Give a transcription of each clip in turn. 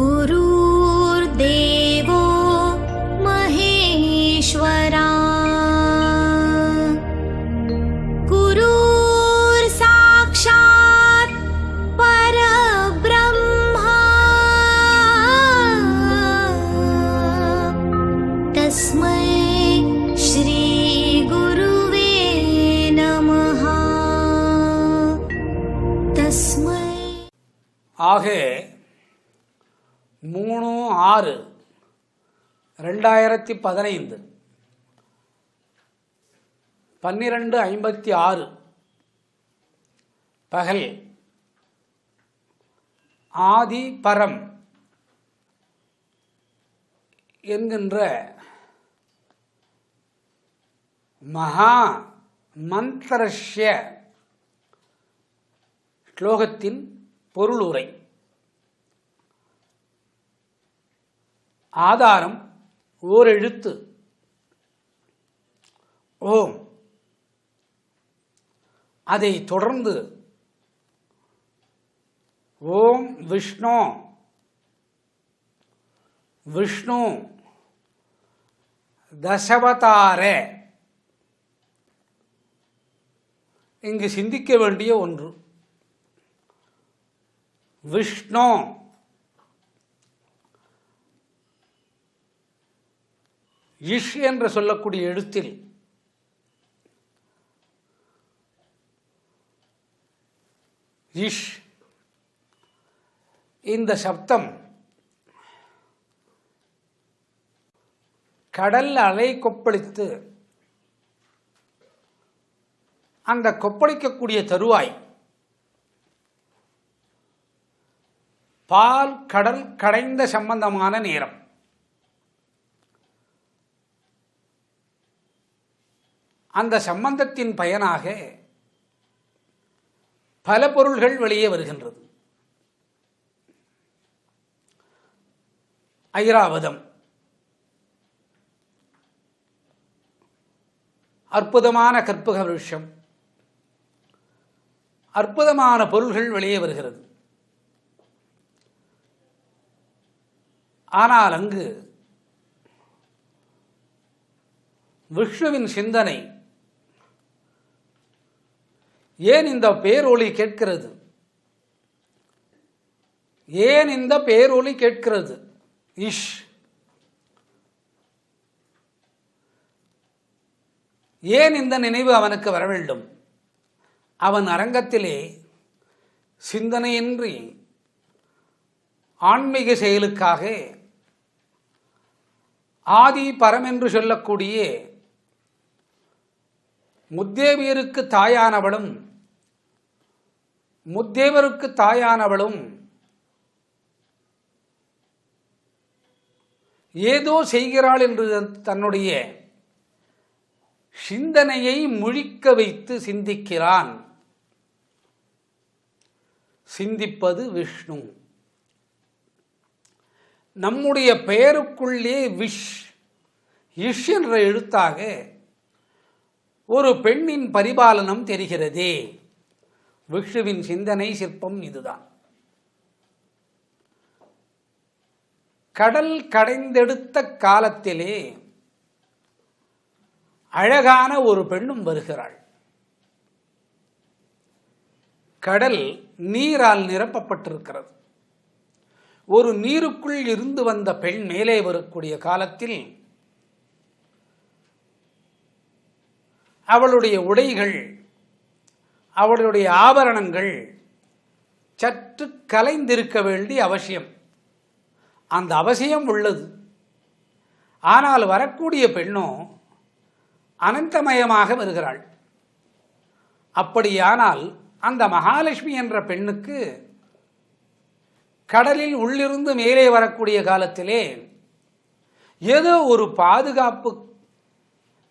गुरुर्देवो महेश्वरा गुरुर्साक्षात् परब्रह्मा तस्मै श्री गुरुवे नमः तस्मै। ஆகே 3/6/2015 12:56 பகல் ஆதி பரம் என்கின்ற மகா மந்திரஸ்ய ஸ்லோகத்தின் பொருளுரை. ஆதாரம் ஓர் எழுத்து ஓம். அதை தொடர்ந்து ஓம் விஷ்ணு விஷ்ணு தசவதார. இங்கு சிந்திக்க வேண்டிய ஒன்று, விஷ்ணு இஷ் என்று சொல்லக்கூடிய எழுத்தில் இஷ் இந்த சப்தம் கடல் அலை கொப்பளித்து அந்த கொப்பளிக்கக்கூடிய தருவாய் பால் கடல் கடைந்த சம்பந்தமான நேரம். அந்த சம்பந்தத்தின் பயனாக பல பொருள்கள் வெளியே வருகின்றது. ஐராவதம் அற்புதமான கற்பக விருட்சம், அற்புதமான பொருள்கள் வெளியே வருகிறது. ஆனால் அங்கு விஷ்ணுவின் சிந்தனை ஏன் இந்த பேரொளி கேட்கிறது, ஏன் இந்த பேரொளி கேட்கிறது, இஷ் ஏன் இந்த நினைவு அவனுக்கு வர வேண்டும்? அவன் அரங்கத்திலே சிந்தனையின்றி ஆன்மீக செயலுக்காக ஆதி பரம் என்று சொல்லக்கூடிய முத்தேவியருக்கு தாயானவளும் முத்தேவருக்கு தாயானவளும் ஏதோ செய்கிறாள் என்று தன்னுடைய சிந்தனையை முழிக்க வைத்து சிந்திக்கிறான். சிந்திப்பது விஷ்ணு. நம்முடைய பெயருக்குள்ளே இஷ் என்ற எழுத்தாக ஒரு பெண்ணின் பரிபாலனம் தெரிகிறதே. விஷ்ணுவின் சிந்தனை சிற்பம் இதுதான். கடல் கடைந்தெடுத்த காலத்திலே அழகான ஒரு பெண்ணும் வருகிறாள். கடல் நீரால் நிரப்பப்பட்டிருக்கிறது. ஒரு நீருக்குள் இருந்து வந்த பெண் மேலே வரக்கூடிய காலத்தில் அவளுடைய உடைகள், அவளுடைய ஆபரணங்கள் சற்று கலைந்திருக்க வேண்டிய அவசியம். அந்த அவசியம் உள்ளது. ஆனால் வரக்கூடிய பெண்ணோ அனந்தமயமாக வருகிறாள். அப்படியானால் அந்த மகாலட்சுமி என்ற பெண்ணுக்கு கடலில் உள்ளிருந்து மேலே வரக்கூடிய காலத்திலே ஏதோ ஒரு பாதுகாப்பு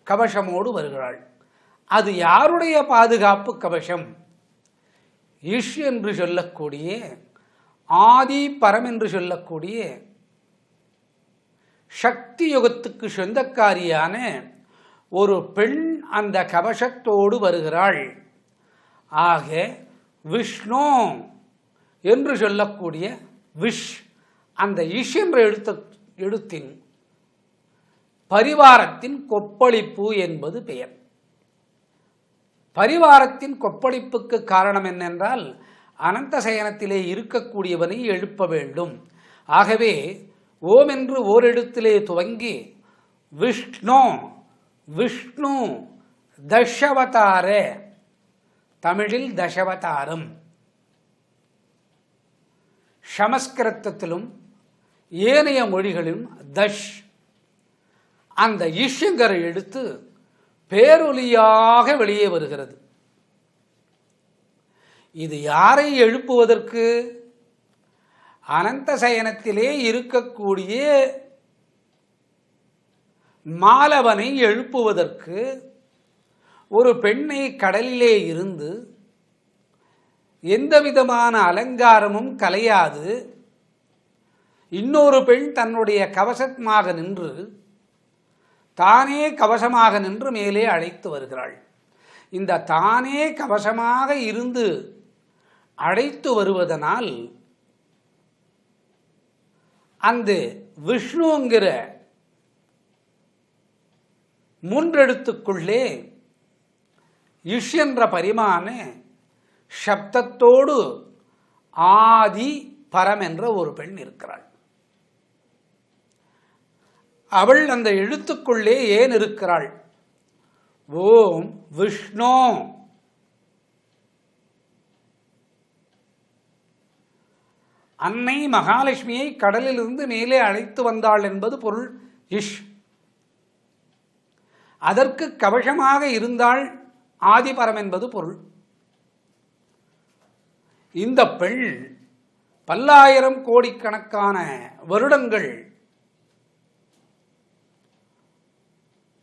கவசமோடு வருகிறாள். அது யாருடைய பாதுகாப்பு கவசம்? இஷ் என்று சொல்லக்கூடிய ஆதி பரம் என்று சொல்லக்கூடிய சக்தி யுகத்துக்கு சொந்தக்காரியான ஒரு பெண் அந்த கவசத்தோடு வருகிறாள். ஆக விஷ்ணு என்று சொல்லக்கூடிய விஷ் அந்த இஷ் என்ற எழுத்தின் பரிவாரத்தின் கொப்பளிப்பு என்பது பெயர். பரிவாரத்தின் கொப்பளிப்புக்கு காரணம் என்னென்றால் அனந்த சயனத்திலே இருக்கக்கூடியவனை எழுப்ப வேண்டும். ஆகவே ஓம் என்று ஓரெழுத்திலே துவங்கி விஷ்ணு விஷ்ணு தசவதார, தமிழில் தசவதாரம், சமஸ்கிருதத்திலும் ஏனைய மொழிகளிலும் தஷ், அந்த இஷ்ங்கிற எழுத்து பேரொலியாக வெளியே வருகிறது. இது யாரை எழுப்புவதற்கு? அனந்த சயனத்திலே இருக்கக்கூடிய மாலவனை எழுப்புவதற்கு. ஒரு பெண்ணை கடலிலே இருந்து எந்த விதமான அலங்காரமும் கலையாது இன்னொரு பெண் தன்னுடைய கவசமாக நின்று தானே கவசமாக நின்று மேலே அழைத்து வருகிறாள். இந்த தானே கவசமாக இருந்து அழைத்து வருவதனால் அந்த விஷ்ணுங்கிற மூன்றெழுத்துக்குள்ளே இஷ் என்ற பரிமாண சப்தத்தோடு ஆதி பரம் என்ற ஒரு பெண் இருக்கிறாள். அவள் அந்த எழுத்துக்குள்ளே ஏன் இருக்கிறாள்? ஓம் விஷ்ணு, அன்னை மகாலட்சுமியை கடலிலிருந்து மேலே அழைத்து வந்தாள் என்பது பொருள் இஷ். அதற்கு கவசமாக இருந்தாள் ஆதிபரம் என்பது பொருள். இந்த பெண் பல்லாயிரம் கோடிக்கணக்கான வருடங்கள்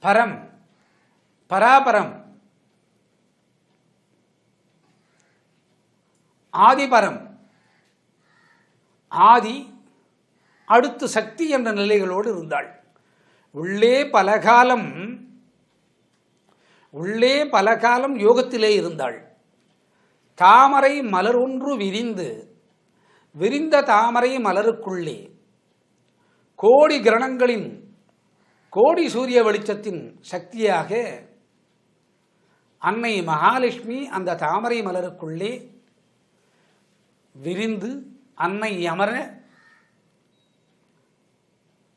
பரம் பராபரம் ஆதிபரம் ஆதி அடுத்து சக்தி என்ற நிலைகளோடு இருந்தாள். உள்ளே பல காலம் யோகத்திலே இருந்தாள். தாமரை மலர் ஒன்று விரிந்த தாமரை மலருக்குள்ளே கோடி கிரணங்களின் கோடி சூரிய வெளிச்சத்தின் சக்தியாக அன்னை மகாலட்சுமி அந்த தாமரை மலருக்குள்ளே விரிந்து அன்னை அமர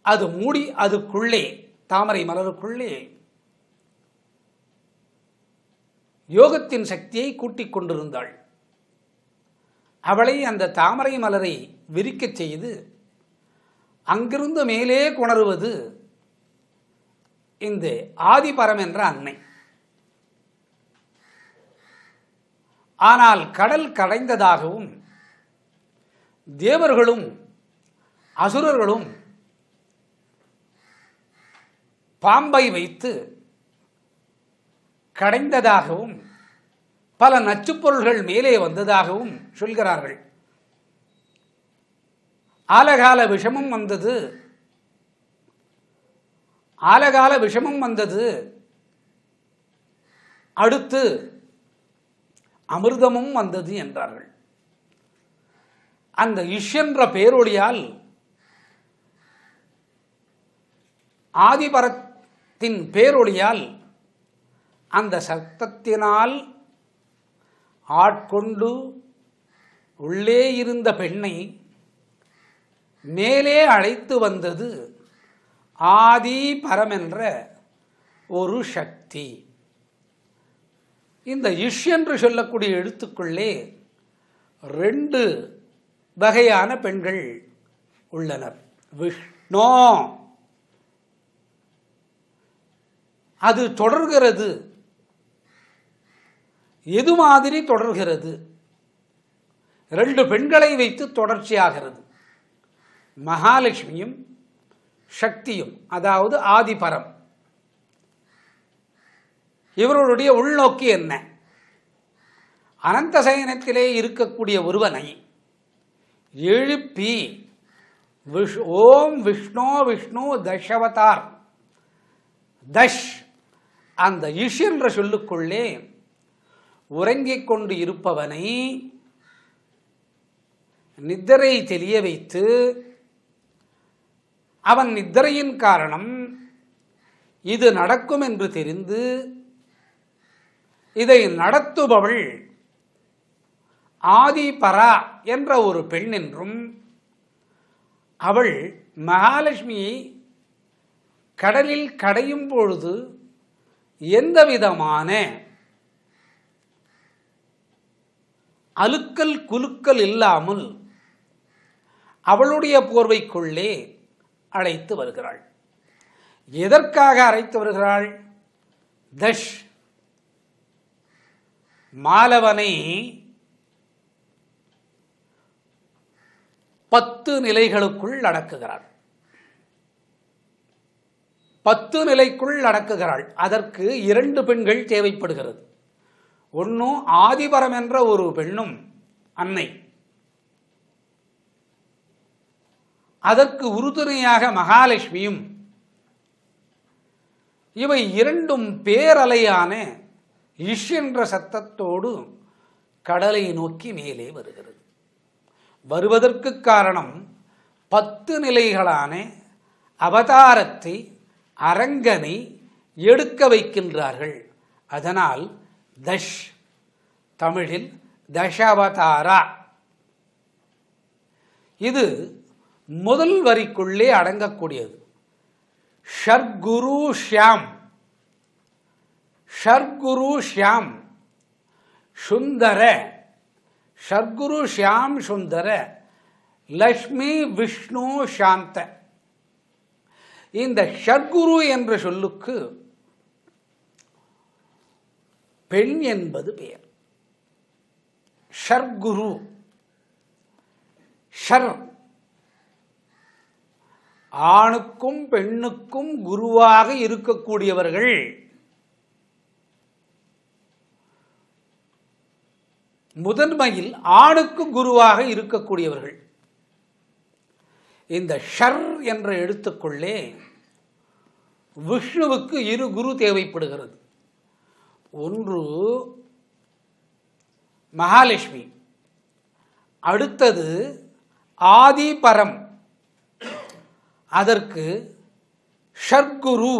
அது மூடி அதுக்குள்ளே தாமரை மலருக்குள்ளே யோகத்தின் சக்தியை கூட்டிக் கொண்டிருந்தாள். அவளை அந்த தாமரை மலரை விரிக்கச் செய்து அங்கிருந்து மேலே கொணருவது இந்த ஆதிபரம் என்ற அன்னை. ஆனால் கடல் கடைந்ததாகவும் தேவர்களும் அசுரர்களும் பாம்பை வைத்து கடைந்ததாகவும் பல நச்சுப்பொருள்கள் மேலே வந்ததாகவும் சொல்கிறார்கள். ஆலகால விஷமும் வந்தது, அடுத்து அமிர்தமும் வந்தது என்றார்கள். அந்த இஷ் என்ற பேரொழியால் ஆதிபரத்தின் பேரொழியால் அந்த சத்தத்தினால் ஆட்கொண்டு உள்ளே இருந்த பெண்ணை மேலே அழைத்து வந்தது ஆதி பரம் என்ற ஒரு சக்தி. இந்த இஷ் என்று சொல்லக்கூடிய எழுத்துக்குள்ளே 2 வகையான பெண்கள் உள்ளனர். விஷ்ணு அது தொடர்கிறது. எது மாதிரி தொடர்கிறது? 2 பெண்களை வைத்து தொடர்ச்சியாகிறது. மகாலட்சுமியும் சக்தியும், அதாவது ஆதிபரம். இவர்களுடைய உள்நோக்கி என்ன? அனந்த சயனத்திலே இருக்கக்கூடிய ஒருவனை எழுப்பி ஓம் விஷ்ணு விஷ்ணு தசவதார் தஷ், அந்த இஷ் என்ற சொல்லுக்குள்ளே உறங்கிக் கொண்டு இருப்பவனை நித்திரை தெளிய வைத்து அவன் நித்திரையின் காரணம் இது நடக்கும் என்று தெரிந்து இதை நடத்துபவள் ஆதிபரா என்ற ஒரு பெண் என்றும் அவள் மகாலட்சுமியை கடலில் கடையும் பொழுது எந்தவிதமான அலுக்கல் குலுக்கல் இல்லாமல் அவளுடைய போர்வைக்குள்ளே அழைத்து வருகிறாள். எதற்காக அழைத்து வருகிறாள்? தஷ் மாலவனை 10 நிலைகளுக்குள் அடக்குகிறாள். 10 நிலைக்குள் அடக்குகிறாள். அதற்கு 2 பெண்கள் தேவைப்படுகிறது. ஒன்றும் ஆதிபரம் என்ற ஒரு பெண்ணும் அன்னை, அதற்கு உறுதுணையாக மகாலட்சுமியும். இவை 2ம் பேரலையான இஷ் என்ற சத்தத்தோடு கடலை நோக்கி மேலே வருகிறது. வருவதற்கு காரணம் 10 நிலைகளான அவதாரத்தை அரங்கனை எடுக்க வைக்கின்றார்கள். அதனால் தஷ், தமிழில் தசாவதாரா. இது முதல் வரிக்குள்ளே அடங்கக்கூடியது. ஷர்குரு ஷ்யாம், ஷர்குரு ஷ்யாம் சுந்தர, ஷர்குரு ஷ்யாம் சுந்தர, லக்ஷ்மி விஷ்ணு சாந்த. இந்த ஷர்குரு என்ற சொல்லுக்கு பெண் என்பது பெயர். ஷர்குரு, ஷர் ஆணுக்கும் பெண்ணுக்கும் குருவாக இருக்கக்கூடியவர்கள். முதன்மையில் ஆணுக்கு குருவாக இருக்கக்கூடியவர்கள். இந்த ஷர் என்ற எழுத்துக்குள்ளே விஷ்ணுவுக்கு 2 குரு தேவைப்படுகிறது. ஒன்று மகாலட்சுமி, அடுத்தது ஆதிபரம், அதற்கு ஷர்குரு.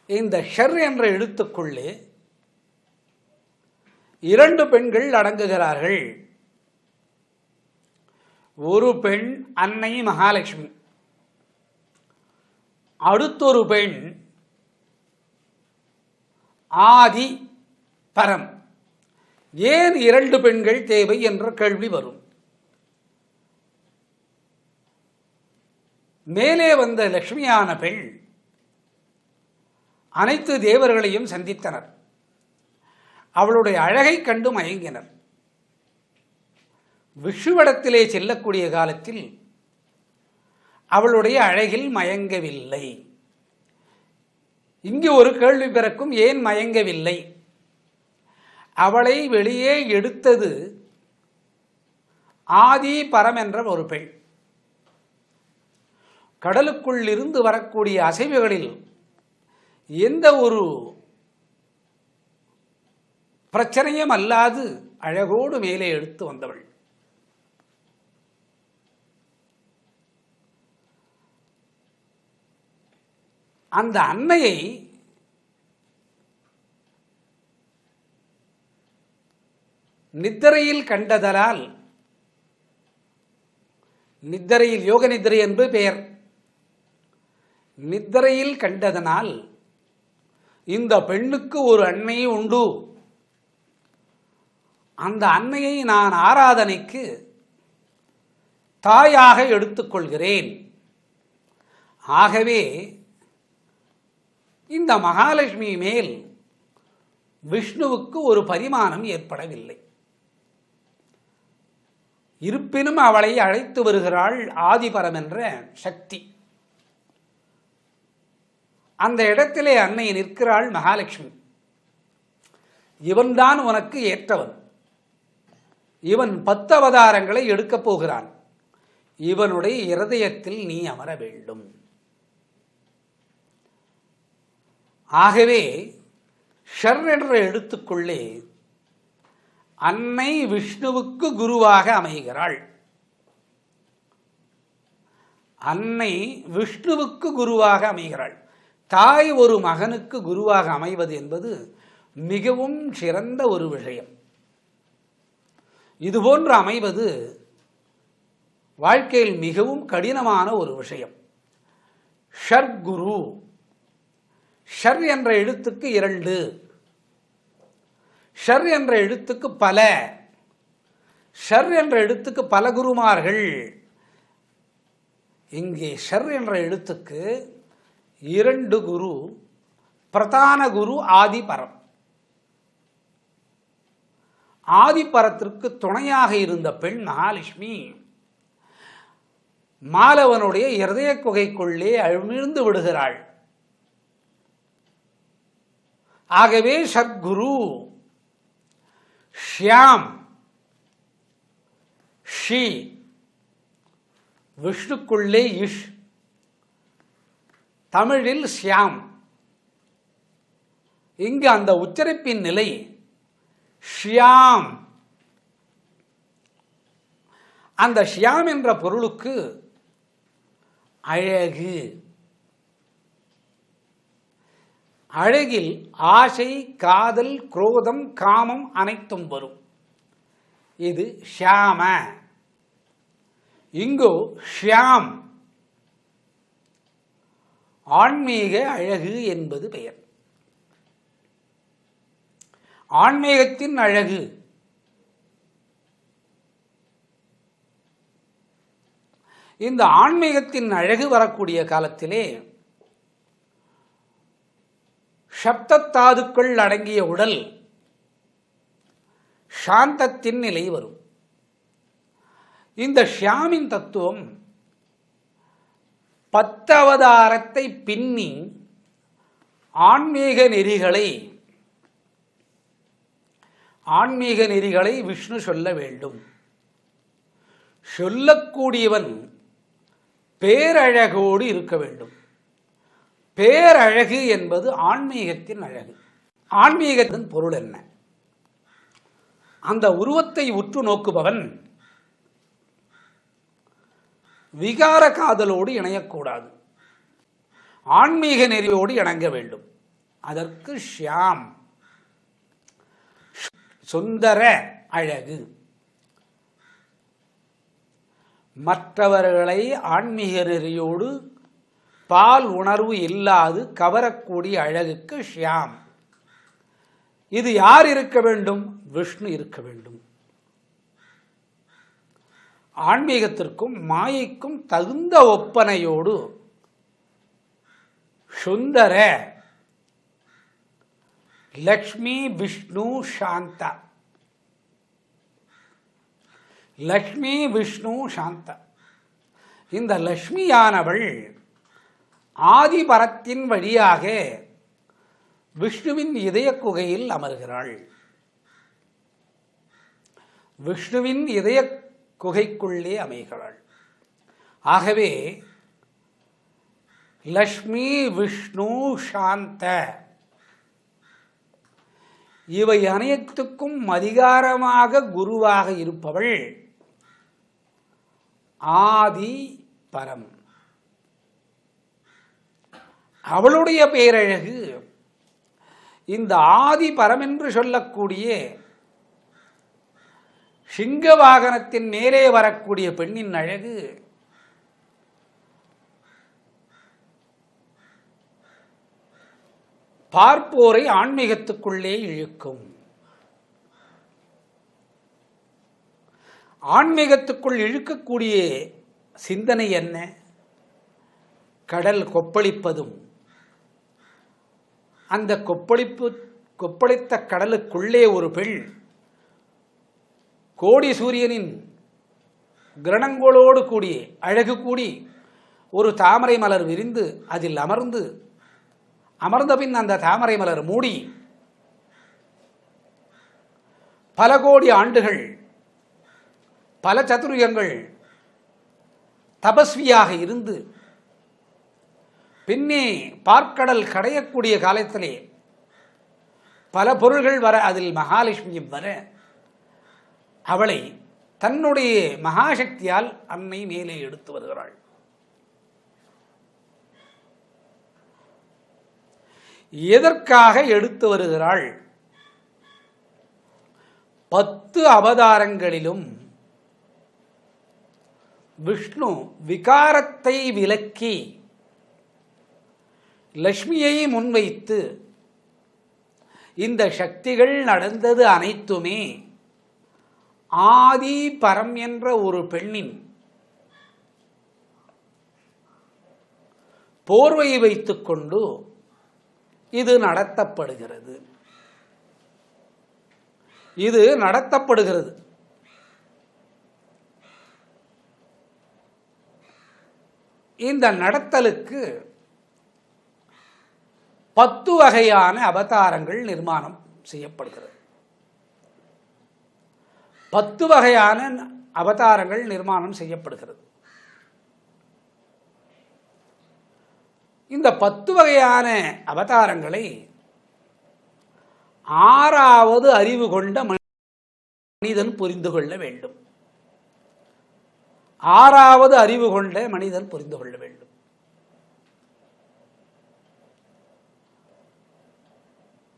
இந்த ஷர் என்ற எழுத்துக்குள்ளே 2 பெண்கள் அடங்குகிறார்கள். ஒரு பெண் அன்னை மகாலட்சுமி, அடுத்தொரு பெண் ஆதி பரம். ஏன் 2 பெண்கள் தேவை என்ற கேள்வி வரும். மேலே வந்த லட்சுமியான பெண் அனைத்து தேவர்களையும் சந்தித்தனர். அவளுடைய அழகை கண்டு மயங்கினர். விஷ்ணுவிடத்திலே செல்லக்கூடிய காலத்தில் அவளுடைய அழகில் மயங்கவில்லை. இங்கு ஒரு கேள்வி பிறக்கும், ஏன் மயங்கவில்லை? அவளை வெளியே எடுத்தது ஆதி பரம் என்ற ஒரு பெண். கடலுக்குள் இருந்து வரக்கூடிய அசைவுகளில் எந்த ஒரு பிரச்சனையும் அல்லாது அழகோடு மேலே எடுத்து வந்தவள். அந்த அன்னையை நித்திரையில் கண்டதனால், நித்திரையில் யோக நித்திரை என்று பெயர், நித்திரையில் கண்டதனால் இந்த பெண்ணுக்கு ஒரு அன்னை உண்டு. அந்த அன்னையை நான் ஆராதனைக்கு தாயாக எடுத்துக்கொள்கிறேன். ஆகவே இந்த மகாலட்சுமி மேல் விஷ்ணுவுக்கு ஒரு பரிமாணம் ஏற்படவில்லை. இருப்பினும் அவளை அழைத்து வருகிறாள் ஆதிபரம் என்ற சக்தி. அந்த இடத்திலே அன்னை நிற்கிறாள் மகாலட்சுமி. இவன்தான் உனக்கு ஏற்றவன். இவன் 10 அவதாரங்களை எடுக்கப் போகிறான். இவனுடைய இருதயத்தில் நீ அமர வேண்டும். ஆகவே ஷர் என்ற எழுத்துக்குள்ளே அன்னை விஷ்ணுவுக்கு குருவாக அமைகிறாள். அன்னை விஷ்ணுவுக்கு குருவாக அமைகிறாள். தாய் ஒரு மகனுக்கு குருவாக அமைவது என்பது மிகவும் சிறந்த ஒரு விஷயம். இதுபோன்று அமைவது வாழ்க்கையில் மிகவும் கடினமான ஒரு விஷயம். ஷர்குரு, ஷர் என்ற எழுத்துக்கு 2, ஷர் என்ற எழுத்துக்கு பல, ஷர் என்ற எழுத்துக்கு பல குருமார்கள். இங்கே ஷர் என்ற எழுத்துக்கு 2 குரு. பிரதான குரு ஆதிபரம். ஆதிபரத்திற்கு துணையாக இருந்த பெண் மகாலட்சுமி மாலவனுடைய இருதய குகைக்குள்ளே அமிழ்ந்து விடுகிறாள். ஆகவே சத்குரு, ஷியாம், ஷி, விஷ்ணுக்குள்ளே இஷ், தமிழில் ஷியாம். இங்கு அந்த உச்சரிப்பின் நிலை ஷியாம். அந்த ஷியாம் என்ற பொருளுக்கு அழகு. அழகில் ஆசை, காதல், குரோதம், காமம் அனைத்தும் வரும். இது ஷியாம. இங்கோ ஷியாம், ஆன்மீக அழகு என்பது பெயர். ஆன்மீகத்தின் அழகு. இந்த ஆன்மீகத்தின் அழகு வரக்கூடிய காலத்திலே சப்தத்தாதுக்கள் அடங்கிய உடல் சாந்தத்தின் நிலை வரும். இந்த ஷியாமின் தத்துவம் 10 அவதாரத்தை பின்னி ஆன்மீக நெறிகளை விஷ்ணு சொல்ல வேண்டும். சொல்லக்கூடியவன் பேரழகோடு இருக்க வேண்டும். பேரழகு என்பது ஆன்மீகத்தின் அழகு. ஆன்மீகத்தின் பொருள் என்ன? அந்த உருவத்தை உற்று நோக்குபவன் விகார காதலோடு இணையக்கூடாது. ஆன்மீக நெறியோடு இணங்க வேண்டும். அதற்கு ஷியாம், சுந்தர அழகு. மற்றவர்களை ஆன்மீக நெறியோடு பால் உணர்வு இல்லாது கவரக்கூடிய அழகுக்கு ஷியாம். இது யார் இருக்க வேண்டும்? விஷ்ணு இருக்க வேண்டும். ஆன்மீகத்திற்கும் மாயைக்கும் தகுந்த ஒப்பனையோடு சுந்தர, லக்ஷ்மி, விஷ்ணு, சாந்தா. லக்ஷ்மி, விஷ்ணு, சாந்தா. இந்த லக்ஷ்மியானவள் ஆதிபரத்தின் வழியாக விஷ்ணுவின் இதய குகையில் அமர்கிறாள். விஷ்ணுவின் இதய குகைக்குள்ளே அமைகிறாள். ஆகவே லக்ஷ்மி, விஷ்ணு, சாந்த இவை அனைத்துக்கும் அதிகாரமாக குருவாக இருப்பவள் ஆதி பரம். அவளுடைய பேரழகு இந்த ஆதி பரம் என்று சொல்லக்கூடிய சிங்க வாகனத்தின் மேலே வரக்கூடிய பெண்ணின் அழகு பார்ப்போரை ஆன்மீகத்துக்குள்ளே இழுக்கும். ஆன்மீகத்துக்குள் இழுக்கக்கூடிய சிந்தனை என்ன? கடல் கொப்பளிப்பதும் அந்த கொப்பளித்த கடலுக்குள்ளே ஒரு பெண் கோடி சூரியனின் கிரணங்களோடு கூடிய அழகு கூடி ஒரு தாமரை மலர் விரிந்து அதில் அமர்ந்த பின் அந்த தாமரை மலர் மூடி பல கோடி ஆண்டுகள் பல சதுர்யுகங்கள் தபஸ்வியாக இருந்து பின்னே பார்க்கடல் கடையக்கூடிய காலத்திலே பல பொருள்கள் வர அதில் மகாலட்சுமியும் வர அவளை தன்னுடைய மகாசக்தியால் அன்னை மேலே எடுத்து வருகிறாள். எதற்காக எடுத்து வருகிறாள்? 10 அவதாரங்களிலும் விஷ்ணு விகாரத்தை விலக்கி லக்ஷ்மியை முன்வைத்து இந்த சக்திகள் நடந்தது அனைத்துமே ஆதி பரம் என்ற ஒரு பெண்ணின் போர்வையை வைத்துக்கொண்டு இது நடத்தப்படுகிறது. இந்த நடத்தலுக்கு 10 வகையான அவதாரங்கள் நிர்மாணம் செய்யப்படுகிறது. 10 வகையான அவதாரங்கள் நிர்மாணம் செய்யப்படுகிறது. இந்த 10 வகையான அவதாரங்களை 6வது அறிவு கொண்ட மனிதன் புரிந்து கொள்ள வேண்டும். 6வது அறிவு கொண்ட மனிதன் புரிந்து கொள்ள வேண்டும்.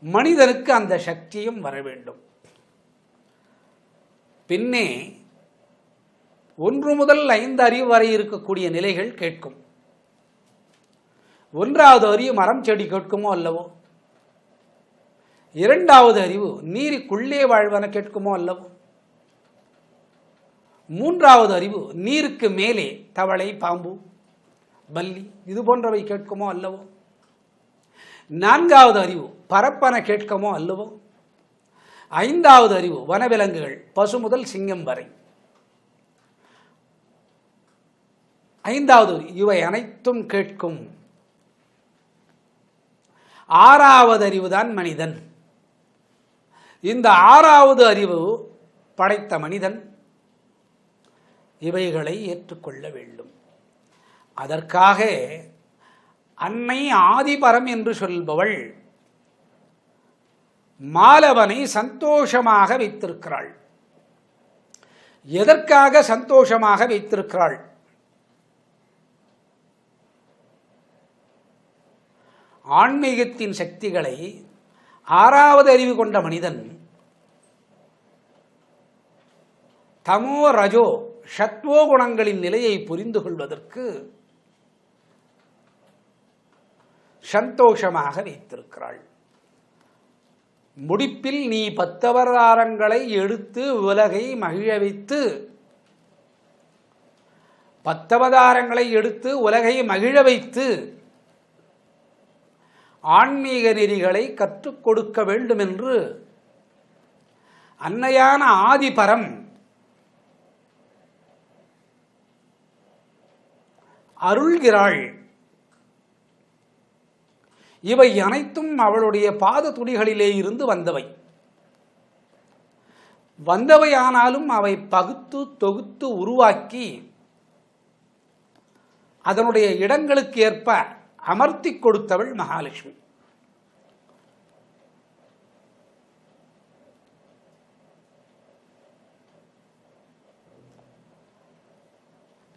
மனிதனுக்கு அந்த சக்தியும் வர வேண்டும். பின்னே 1 முதல் 5 அறிவு வரை இருக்கக்கூடிய நிலைகள் கேட்கும். 1வது அறிவு மரம் செடி கேட்குமோ அல்லவோ, 2வது அறிவு நீருக்குள்ளே வாழ்வன கேட்குமோ அல்லவோ, 3வது அறிவு நீருக்கு மேலே தவளை, பாம்பு, பல்லி இது போன்றவை கேட்குமோ அல்லவோ, 4வது அறிவு பரப்பன கேட்குமோ அல்லவோ, 5வது அறிவு வனவிலங்குகள் பசு முதல் சிங்கம் வரை, 5வது இவை அனைத்தும் கேட்கும். 6வது அறிவுதான் மனிதன். இந்த 6வது அறிவு படைத்த மனிதன் இவைகளை ஏற்றுக்கொள்ள வேண்டும். அதற்காக அன்னை ஆதிபரம் என்று சொல்பவள் மாலவனை சந்தோஷமாக வைத்திருக்கிறாள். எதற்காக சந்தோஷமாக வைத்திருக்கிறாள்? ஆன்மீகத்தின் சக்திகளை 6வது அறிவு கொண்ட மனிதன் தமோ ரஜோ சத்வோ குணங்களின் நிலையை புரிந்து கொள்வதற்கு சந்தோஷமாக வைத்திருக்கிறாள். முடிப்பில் நீ 10 அவதாரங்களை எடுத்து உலகை மகிழ வைத்து 10 அவதாரங்களை எடுத்து உலகை மகிழ வைத்து ஆன்மீக நெறிகளை கற்றுக் கொடுக்க வேண்டும் என்று அன்னையான ஆதிபரம் அருள்கிறாள். இவை அனைத்தும் அவளுடைய பாத துடிகளிலே இருந்து வந்தவையானாலும் அவை பகுத்து தொகுத்து உருவாக்கி அதனுடைய இடங்களுக்கு ஏற்ப அமர்த்தி கொடுத்தவள் மகாலட்சுமி.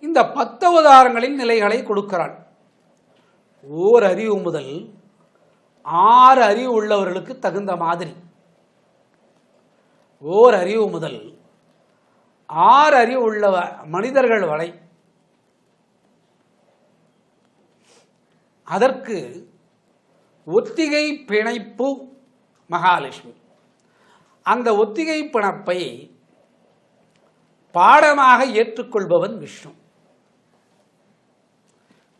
இந்த 10 அவதாரங்களின் நிலைகளை கொடுக்கிறாள். ஓர் அறிவு முதல் 6 அறிவு உள்ளவர்களுக்கு தகுந்த மாதிரி, ஓர் அறிவு முதல் 6 அறிவு உள்ள மனிதர்கள் வரை அதற்கு ஒத்திகை பிணைப்பு மகாலட்சுமி. அந்த ஒத்திகை பிணைப்பை பாடமாக ஏற்றுக்கொள்பவன் விஷ்ணு.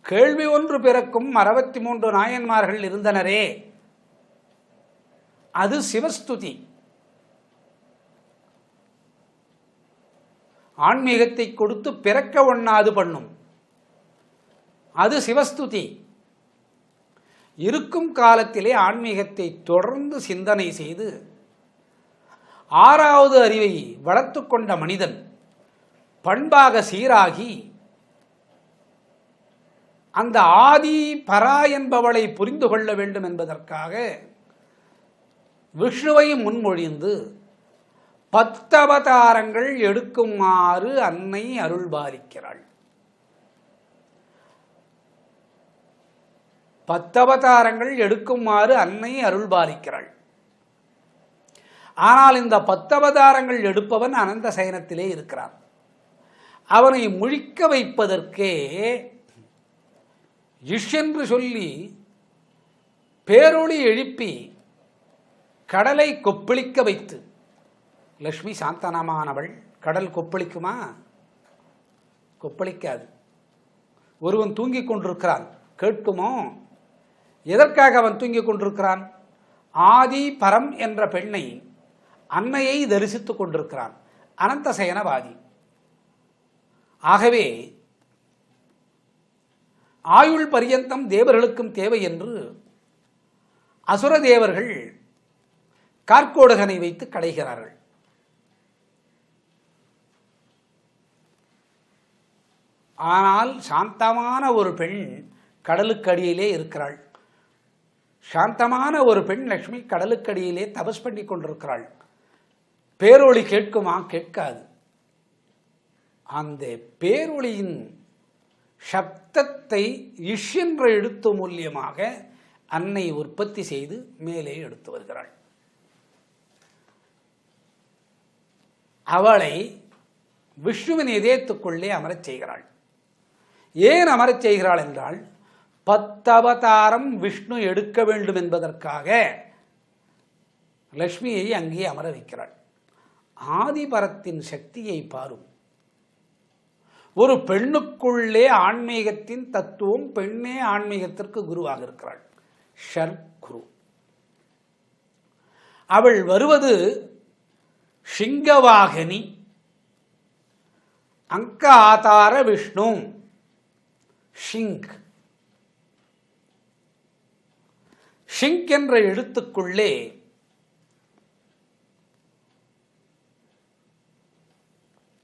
கேள்வி ஒன்று பிறக்கும் 63 நாயன்மார்கள் இருந்தனரே, அது சிவஸ்துதி. ஆன்மீகத்தை கொடுத்து பிறக்க ஒண்ணாது பண்ணும், அது சிவஸ்துதி. இருக்கும் காலத்திலே ஆன்மீகத்தை தொடர்ந்து சிந்தனை செய்து 6வது அறிவை வளர்த்து கொண்ட மனிதன் பண்பாக சீராகி அந்த ஆதி பரா என்பவளை புரிந்து கொள்ள வேண்டும் என்பதற்காக விஷ்ணுவை முன்மொழிந்து 10 அவதாரங்கள் எடுக்குமாறு அன்னை அருள்பாலிக்கிறாள். 10 அவதாரங்கள் எடுக்குமாறு அன்னை அருள்பாலிக்கிறாள். ஆனால் இந்த 10 அவதாரங்கள் எடுப்பவன் அனந்த சயனத்திலே இருக்கிறான். அவனை முழிக்க வைப்பதற்கே இஷ் என்று சொல்லி பேரொளி எழுப்பி கடலை கொப்பளிக்க வைத்து, லக்ஷ்மி சாந்தனமானவள், கடல் கொப்பளிக்குமா? கொப்பளிக்காது. ஒருவன் தூங்கிக் கொண்டிருக்கிறான், கேட்குமோ? எதற்காக அவன் தூங்கிக் கொண்டிருக்கிறான்? ஆதி பரம் என்ற பெண்ணை, அன்னையை தரிசித்துக் கொண்டிருக்கிறான், அனந்த சயனவாதி. ஆகவே ஆயுள் பரியந்தம் தேவர்களுக்கும் தேவை என்று அசுர தேவர்கள் கார்கோடகனை வைத்து கடைகிறார்கள். ஆனால் சாந்தமான ஒரு பெண் கடலுக்கடியிலே இருக்கிறாள். சாந்தமான ஒரு பெண் லக்ஷ்மி கடலுக்கடியிலே தபஸ் பண்ணி கொண்டிருக்கிறாள். பேரொளி கேட்குமா? கேட்காது. அந்த பேரொளியின் சப்தத்தை இஷ் என்ற எழுத்து மூலியமாக அன்னை உற்பத்தி செய்து மேலே எடுத்து வருகிறாள். அவளை விஷ்ணுவின் இதயத்துக்குள்ளே அமரச் செய்கிறாள். ஏன் அமரச் செய்கிறாள் என்றால், 10 அவதாரம் விஷ்ணு எடுக்க வேண்டும் என்பதற்காக லக்ஷ்மியை அங்கே அமர வைக்கிறாள். ஆதிபரத்தின் சக்தியை பாரும். ஒரு பெண்ணுக்குள்ளே ஆன்மீகத்தின் தத்துவம், பெண்ணே ஆன்மீகத்திற்கு குருவாக இருக்கிறாள். ஷர்குரு. அவள் வருவது சிங்கவாகினி, அங்க ஆதார விஷ்ணு. ஷிங்க். ஷிங்க் என்ற எழுத்துக்குள்ளே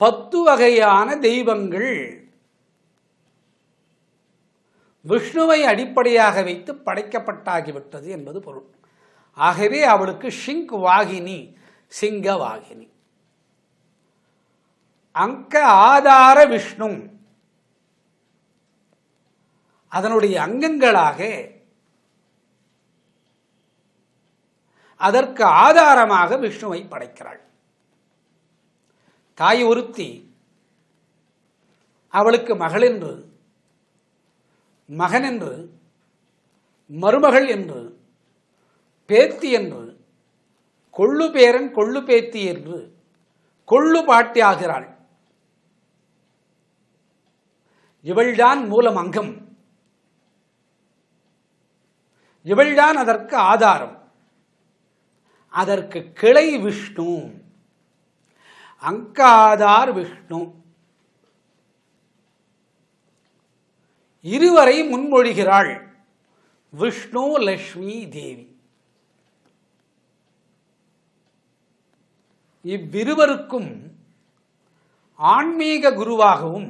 பத்து வகையான தெய்வங்கள் விஷ்ணுவை அடிப்படையாக வைத்து படைக்கப்பட்டாகிவிட்டது என்பது பொருள். ஆகவே அவளுக்கு ஷிங்க் வாகினி, சிங்க வாகினி. அங்க ஆதார விஷ்ணு, அதனுடைய அங்கங்களாக அதற்கு ஆதாரமாக விஷ்ணுவை படைக்கிறாள். தாய் ஒருத்தி, அவளுக்கு மகள் என்று, மகன் என்று, மருமகள் என்று, பேத்தி என்று, கொள்ளு பேரன் கொள்ளு பேத்தி என்று கொள்ளு பாட்டி ஆகிறாள். இவள்தான் மூலம் அங்கம், இவள்தான் அதற்கு ஆதாரம். அதற்கு கிளை விஷ்ணு, அங்காதார் விஷ்ணு. இருவரை முன்மொழிகிறாள் விஷ்ணு லக்ஷ்மி தேவி. இவ்விருவருக்கும் ஆன்மீக குருவாகவும்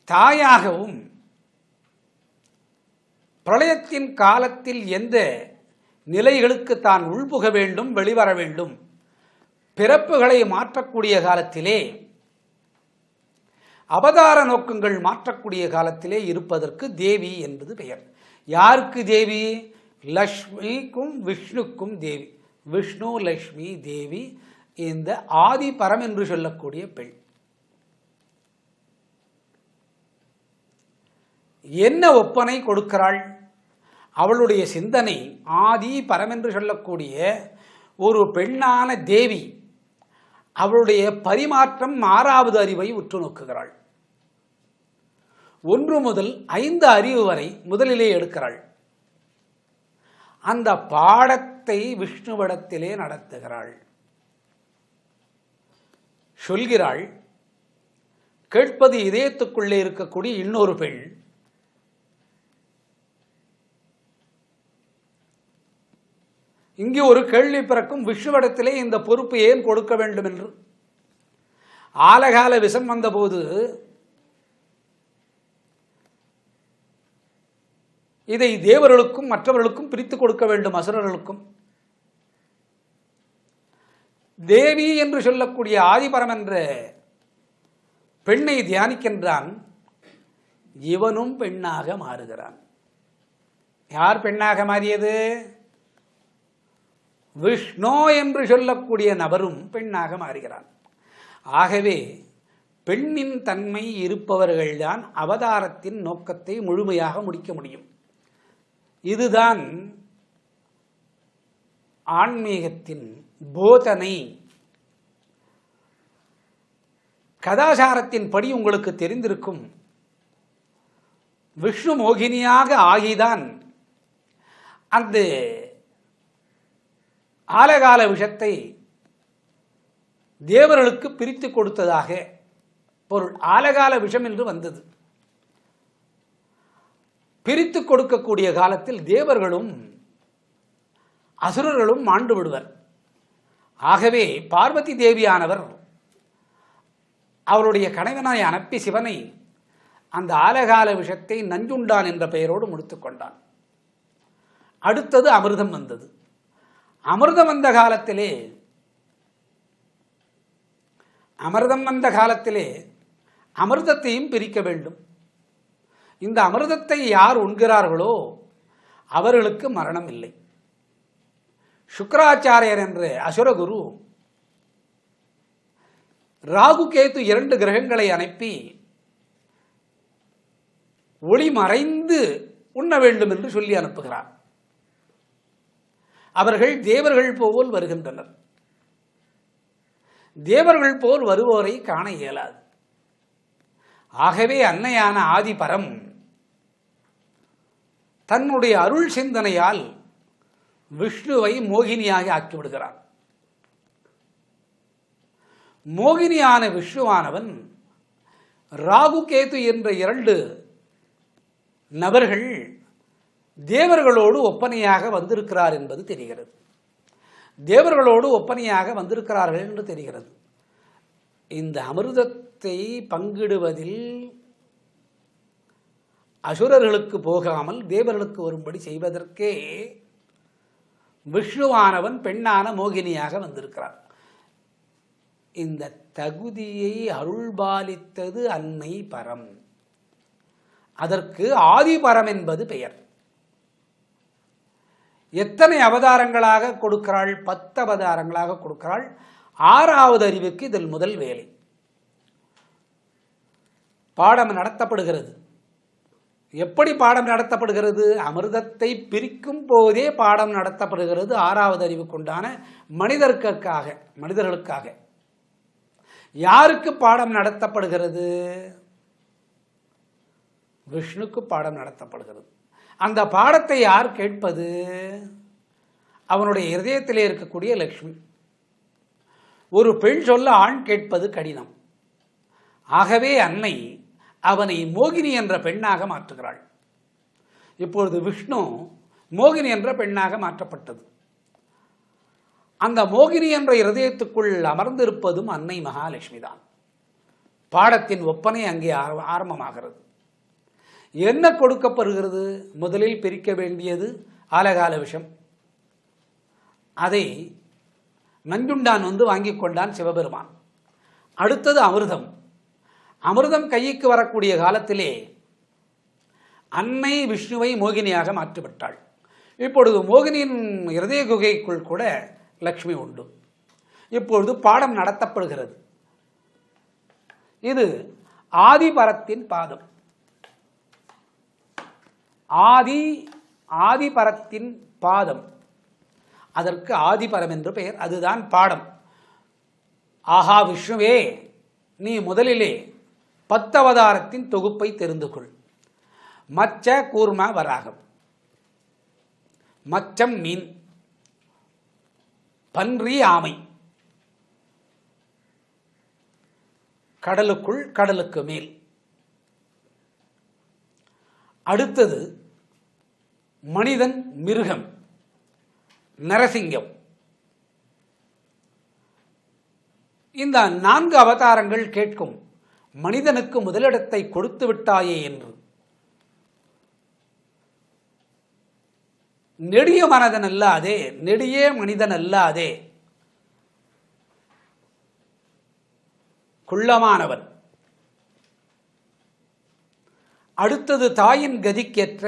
தாயாகவும் பிரளயத்தின் காலத்தில் எந்த நிலைகளுக்கு தான் உள்புக வேண்டும், வெளிவர வேண்டும், பிறப்புகளை மாற்றக்கூடிய காலத்திலே, அவதார நோக்கங்கள் மாற்றக்கூடிய காலத்திலே இருப்பதற்கு தேவி என்பது பெயர். யாருக்கு தேவி? லக்ஷ்மிக்கும் விஷ்ணுக்கும் தேவி. விஷ்ணு லக்ஷ்மி தேவி இந்த ஆதி பரம் என்று சொல்லக்கூடிய பெண். என்ன ஒப்பனை கொடுக்கிறாள்? அவளுடைய சிந்தனை ஆதி பரம் என்று சொல்லக்கூடிய ஒரு பெண்ணான தேவி. அவளுடைய பரிமாற்றம் 6வது அறிவை உற்று நோக்குகிறாள். 1 முதல் 5 அறிவு வரை முதலிலே எடுக்கிறாள். அந்த பாடத்தை விஷ்ணுவிடத்திலே நடத்துகிறாள். சொல்கிறாள். கேட்பது இதயத்துக்குள்ளே இருக்கக்கூடிய இன்னொரு பெண். இங்கே ஒரு கேள்வி பிறக்கும், விஷ்ணுவிடத்திலே இந்த பொறுப்பு ஏன் கொடுக்க வேண்டும் என்று. ஆலகால விஷம் வந்தபோது இதை தேவர்களுக்கும் மற்றவர்களுக்கும் பிரித்து கொடுக்க வேண்டும், அசுரர்களுக்கும். தேவி என்று சொல்லக்கூடிய ஆதிபரம் என்ற பெண்ணை தியானிக்கின்றான். இவனும் பெண்ணாக மாறுகிறான். யார் பெண்ணாக மாறியது? விஷ்ணு என்று சொல்லக்கூடிய நபரும் பெண்ணாக மாறுகிறான். ஆகவே பெண்ணின் தன்மை இருப்பவர்கள்தான் அவதாரத்தின் நோக்கத்தை முழுமையாக முடிக்க முடியும். இதுதான் ஆன்மீகத்தின் போதனை. கதாசாரத்தின் படி உங்களுக்கு தெரிந்திருக்கும். விஷ்ணு மோகினியாக ஆகிதான் அந்த ஆலகால விஷத்தை தேவர்களுக்கு பிரித்து கொடுத்ததாக பொருள். ஆலகால விஷம் என்று வந்தது. பிரித்து கொடுக்கக்கூடிய காலத்தில் தேவர்களும் அசுரர்களும் மாண்டு விடுவர். ஆகவே பார்வதி தேவியானவர் அவருடைய கணவனை அனுப்பி சிவனை அந்த ஆலகால விஷத்தை நஞ்சுண்டான் என்ற பெயரோடு முடித்துக் கொண்டான். அடுத்தது அமிர்தம் வந்தது. அமிர்தம் வந்த காலத்திலே அமிர்தத்தையும் பிரிக்க வேண்டும். இந்த அமிர்தத்தை யார் உண்கிறார்களோ அவர்களுக்கு மரணம் இல்லை. சுக்கராச்சாரியர் என்ற அசுரகுரு ராகு கேது 2 கிரகங்களை அனுப்பி ஒளி மறைந்து உண்ண வேண்டும் என்று சொல்லி அனுப்புகிறார். அவர்கள் தேவர்கள் போல் வருகின்றனர். தேவர்கள் போல் வருவோரை காண இயலாது. ஆகவே அன்னையான ஆதிபரம் தன்னுடைய அருள் சிந்தனையால் விஷ்ணுவை மோகினியாக ஆக்கிவிடுகிறார். மோகினியான விஷ்ணுவானவன் ராகு கேது என்ற 2 நபர்கள் தேவர்களோடு ஒப்பனையாக வந்திருக்கிறார் என்பது தெரிகிறது. தேவர்களோடு ஒப்பனையாக வந்திருக்கிறார்கள் என்று தெரிகிறது. இந்த அமிர்தத்தை பங்கிடுவதில் அசுரர்களுக்கு போகாமல் தேவர்களுக்கு வரும்படி செய்வதற்கே விஷ்ணுவானவன் பெண்ணான மோகினியாக வந்திருக்கிறார். இந்த தகுதியை அருள்பாலித்தது அன்னை பரம். அதற்கு ஆதிபரம் என்பது பெயர். எத்தனை அவதாரங்களாக கொடுக்கிறாள்? 10 அவதாரங்களாக கொடுக்கிறாள். 6வது அறிவுக்கு இதில் முதல் வேலை. பாடம் நடத்தப்படுகிறது. எப்படி பாடம் நடத்தப்படுகிறது? அமிர்தத்தை பிரிக்கும் போதே பாடம் நடத்தப்படுகிறது. 6வது அறிவுக்குண்டான மனிதர்களுக்காக. யாருக்கு பாடம் நடத்தப்படுகிறது? விஷ்ணுக்கு பாடம் நடத்தப்படுகிறது. அந்த பாடத்தை யார் கேட்பது? அவனுடைய இதயத்திலே இருக்கக்கூடிய லக்ஷ்மி. ஒரு பெண் சொல்ல ஆண் கேட்பது கடினம். ஆகவே அன்னை அவனை மோகினி என்ற பெண்ணாக மாற்றுகிறாள். இப்பொழுது விஷ்ணு மோகினி என்ற பெண்ணாக மாற்றப்பட்டது. அந்த மோகினி என்ற இருதயத்துக்குள் அமர்ந்திருப்பதும் அன்னை மகாலட்சுமி தான். பாடத்தின் ஒப்பனை அங்கே ஆரம்பமாகிறது. என்ன கொடுக்கப்படுகிறது? முதலில் பிரிக்க வேண்டியது ஆலகால விஷம். அதை நஞ்சுண்டான் வாங்கி கொண்டான் சிவபெருமான். அடுத்தது அமிர்தம். அமிர்தம் கைக்கு வரக்கூடிய காலத்திலே அன்னை விஷ்ணுவை மோகினியாக மாற்றிவிட்டாள். இப்பொழுது மோகினியின் இருதய குகைக்குள் கூட லக்ஷ்மி உண்டு. இப்பொழுது பாடம் நடத்தப்படுகிறது. இது ஆதிபரத்தின் பாதம். ஆதிபரத்தின் பாதம். அதற்கு ஆதிபரம் என்று பெயர். அதுதான் பாடம். ஆஹா விஷ்ணுவே, நீ முதலிலே 10 அவதாரத்தின் தொகுப்பை தெரிந்து கொள். மச்ச கூர்ம வராகம். மச்சம் மீன், பன்றி ஆமை, கடலுக்குள் கடலுக்கு மேல். அடுத்தது மனிதன் மிருகம் நரசிங்கம். இந்த 4 அவதாரங்கள் கேட்கும். மனிதனுக்கு முதலிடத்தை கொடுத்து விட்டாயே என்று. நெடிய மனதன் அல்லாதே, நெடிய மனிதன் அல்லாதே, குள்ளமானவன். அடுத்தது தாயின் கதிக்கேற்ற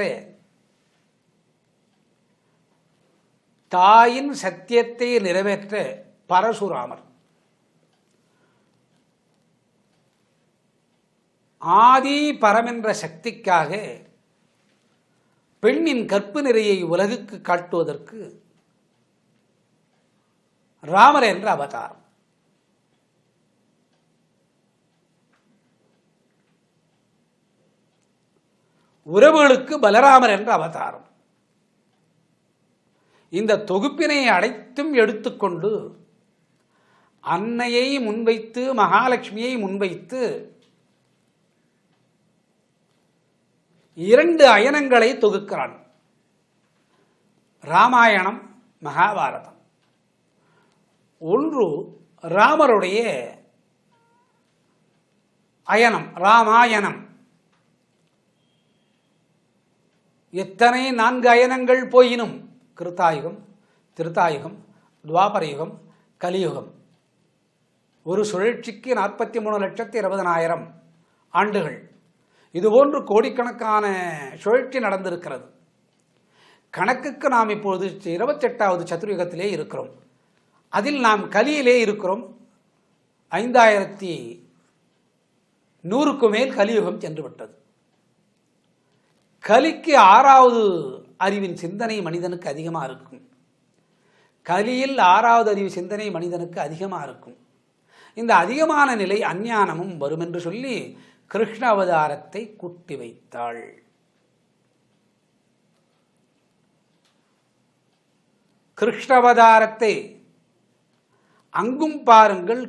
தாயின் சத்தியத்தை நிறைவேற்ற பரசுராமர். ஆதி பரமென்ற சக்திக்காக பெண்ணின் கற்பு நிறையை உலகுக்கு காட்டுவதற்கு ராமர் என்ற அவதாரம். உறவுகளுக்கு பலராமர் என்ற அவதாரம். இந்த தொகுப்பினை அனைத்தும் எடுத்துக்கொண்டு அன்னையை முன்வைத்து மகாலட்சுமியை முன்வைத்து 2 அயனங்களை தொகுக்கிறான். ராமாயணம், மகாபாரதம். ஒன்று ராமருடைய அயனம், ராமாயணம். எத்தனை 4 அயனங்கள் போயினும் கிருத்தாயுகம், திருத்தாயுகம், துவாபரயுகம், கலியுகம். ஒரு சுழற்சிக்கு 43,20,000 ஆண்டுகள். இதுபோன்று கோடிக்கணக்கான சுழற்சி நடந்திருக்கிறது. கணக்குக்கு நாம் இப்பொழுது 28வது சதுர்யுகத்திலே இருக்கிறோம். அதில் நாம் கலியிலே இருக்கிறோம். 5100க்கு மேல் கலியுகம் சென்று விட்டது. கலிக்கு 6வது அறிவின் சிந்தனை மனிதனுக்கு அதிகமாக இருக்கும். கலியில் 6வது அறிவு சிந்தனை மனிதனுக்கு அதிகமாக இருக்கும். இந்த அதிகமான நிலை அஞ்ஞானமும் வரும் என்று சொல்லி கிருஷ்ண அவதாரத்தை கூட்டி வைத்தாள். கிருஷ்ண அவதாரத்தை அங்கும் பாருங்கள்.